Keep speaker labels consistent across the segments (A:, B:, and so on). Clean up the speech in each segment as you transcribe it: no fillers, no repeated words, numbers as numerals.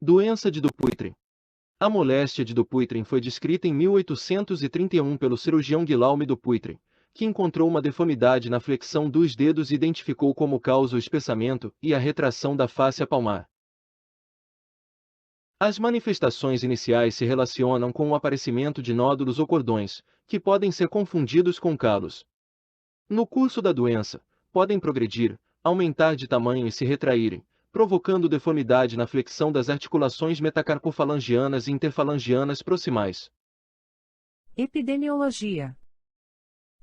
A: Doença de Dupuytren. A moléstia de Dupuytren foi descrita em 1831 pelo cirurgião Guillaume Dupuytren, que encontrou uma deformidade na flexão dos dedos e identificou como causa o espessamento e a retração da fáscia palmar. As manifestações iniciais se relacionam com o aparecimento de nódulos ou cordões, que podem ser confundidos com calos. No curso da doença, podem progredir, aumentar de tamanho e se retraírem, provocando deformidade na flexão das articulações metacarpofalangianas e interfalangianas proximais.
B: Epidemiologia.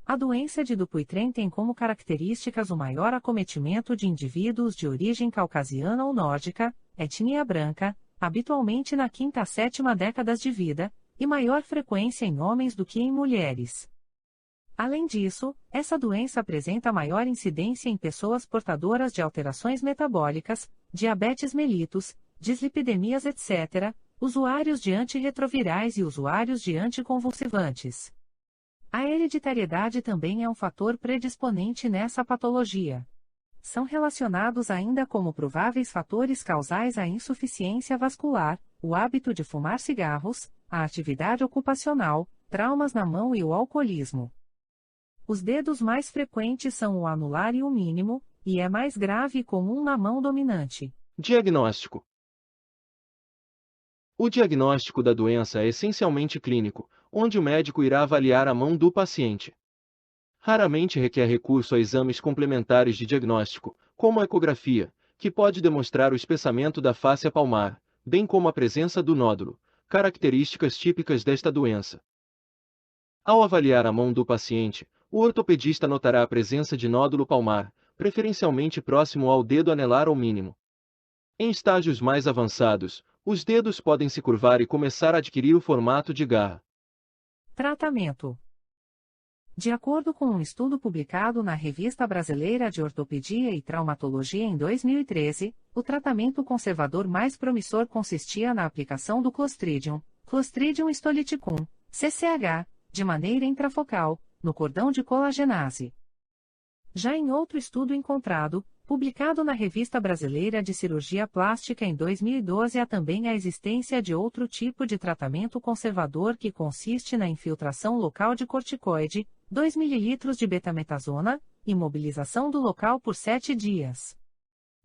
B: A doença de Dupuytren tem como características o maior acometimento de indivíduos de origem caucasiana ou nórdica, etnia branca, habitualmente na quinta a sétima décadas de vida, e maior frequência em homens do que em mulheres. Além disso, essa doença apresenta maior incidência em pessoas portadoras de alterações metabólicas, diabetes mellitus, dislipidemias etc., usuários de antirretrovirais e usuários de anticonvulsivantes. A hereditariedade também é um fator predisponente nessa patologia. São relacionados ainda como prováveis fatores causais a insuficiência vascular, o hábito de fumar cigarros, a atividade ocupacional, traumas na mão e o alcoolismo. Os dedos mais frequentes são o anular e o mínimo, e é mais grave e comum na mão dominante.
A: Diagnóstico. O diagnóstico da doença é essencialmente clínico, onde o médico irá avaliar a mão do paciente. Raramente requer recurso a exames complementares de diagnóstico, como a ecografia, que pode demonstrar o espessamento da fáscia palmar, bem como a presença do nódulo, características típicas desta doença. Ao avaliar a mão do paciente, o ortopedista notará a presença de nódulo palmar, preferencialmente próximo ao dedo anelar ou mínimo. Em estágios mais avançados, os dedos podem se curvar e começar a adquirir o formato de garra.
B: Tratamento. De acordo com um estudo publicado na Revista Brasileira de Ortopedia e Traumatologia em 2013, o tratamento conservador mais promissor consistia na aplicação do Clostridium histolyticum, CCH, de maneira intrafocal, no cordão de colagenase. Já em outro estudo encontrado, publicado na Revista Brasileira de Cirurgia Plástica em 2012, há também a existência de outro tipo de tratamento conservador que consiste na infiltração local de corticoide, 2 ml de betametasona, e imobilização do local por 7 dias.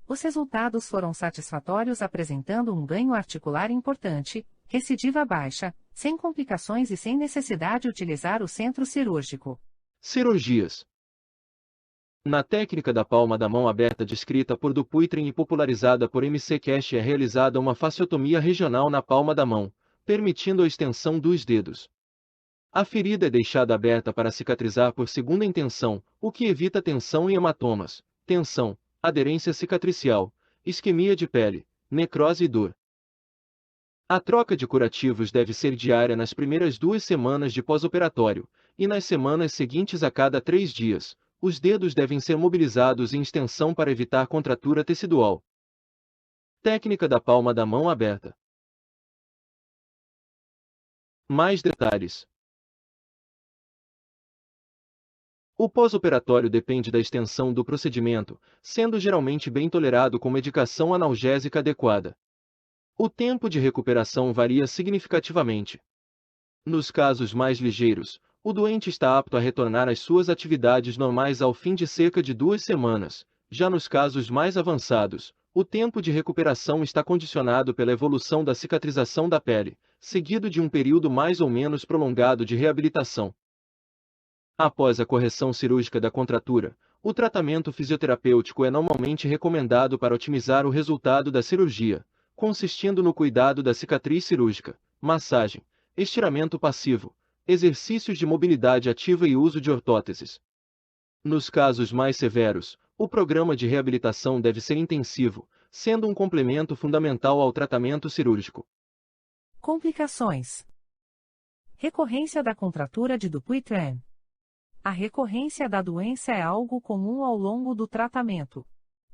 B: Os resultados foram satisfatórios, apresentando um ganho articular importante, recidiva baixa, sem complicações e sem necessidade de utilizar o centro cirúrgico.
A: Cirurgias. Na técnica da palma da mão aberta descrita por Dupuytren e popularizada por M.C. Cash é realizada uma fasciotomia regional na palma da mão, permitindo a extensão dos dedos. A ferida é deixada aberta para cicatrizar por segunda intenção, o que evita tensão e hematomas, tensão, aderência cicatricial, isquemia de pele, necrose e dor. A troca de curativos deve ser diária nas primeiras 2 semanas de pós-operatório, e nas semanas seguintes a cada 3 dias. Os dedos devem ser mobilizados em extensão para evitar contratura tecidual. Técnica da palma da mão aberta. Mais detalhes. O pós-operatório depende da extensão do procedimento, sendo geralmente bem tolerado com medicação analgésica adequada. O tempo de recuperação varia significativamente. Nos casos mais ligeiros, o doente está apto a retornar às suas atividades normais ao fim de cerca de 2 semanas. Já nos casos mais avançados, o tempo de recuperação está condicionado pela evolução da cicatrização da pele, seguido de um período mais ou menos prolongado de reabilitação. Após a correção cirúrgica da contratura, o tratamento fisioterapêutico é normalmente recomendado para otimizar o resultado da cirurgia, consistindo no cuidado da cicatriz cirúrgica, massagem, estiramento passivo, exercícios de mobilidade ativa e uso de ortóteses. Nos casos mais severos, o programa de reabilitação deve ser intensivo, sendo um complemento fundamental ao tratamento cirúrgico.
B: Complicações. Recorrência da contratura de Dupuytren. A recorrência da doença é algo comum ao longo do tratamento.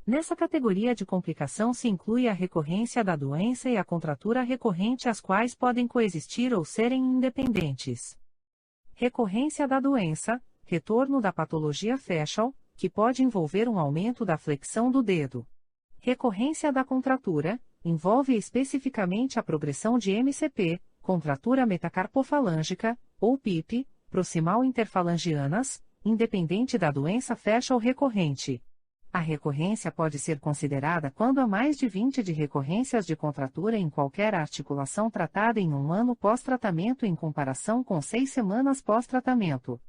B: Nessa categoria de complicação se inclui a recorrência da doença e a contratura recorrente, as quais podem coexistir ou serem independentes. Recorrência da doença, retorno da patologia facial, que pode envolver um aumento da flexão do dedo. Recorrência da contratura, envolve especificamente a progressão de MCP, contratura metacarpofalângica, ou PIP, proximal interfalangianas, independente da doença fecha ou recorrente. A recorrência pode ser considerada quando há mais de 20 de recorrências de contratura em qualquer articulação tratada em um ano pós-tratamento em comparação com 6 semanas pós-tratamento.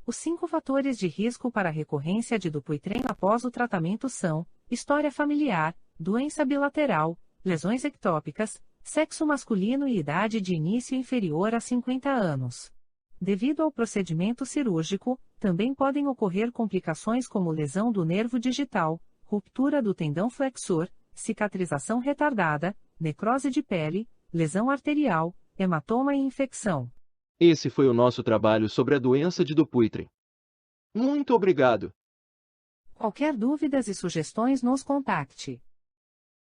B: Os 5 fatores de risco para a recorrência de Dupuytren após o tratamento são: história familiar, doença bilateral, lesões ectópicas, sexo masculino e idade de início inferior a 50 anos. Devido ao procedimento cirúrgico, também podem ocorrer complicações como lesão do nervo digital, ruptura do tendão flexor, cicatrização retardada, necrose de pele, lesão arterial, hematoma e infecção.
A: Esse foi o nosso trabalho sobre a doença de Dupuytren. Muito obrigado!
B: Qualquer dúvidas e sugestões nos contacte.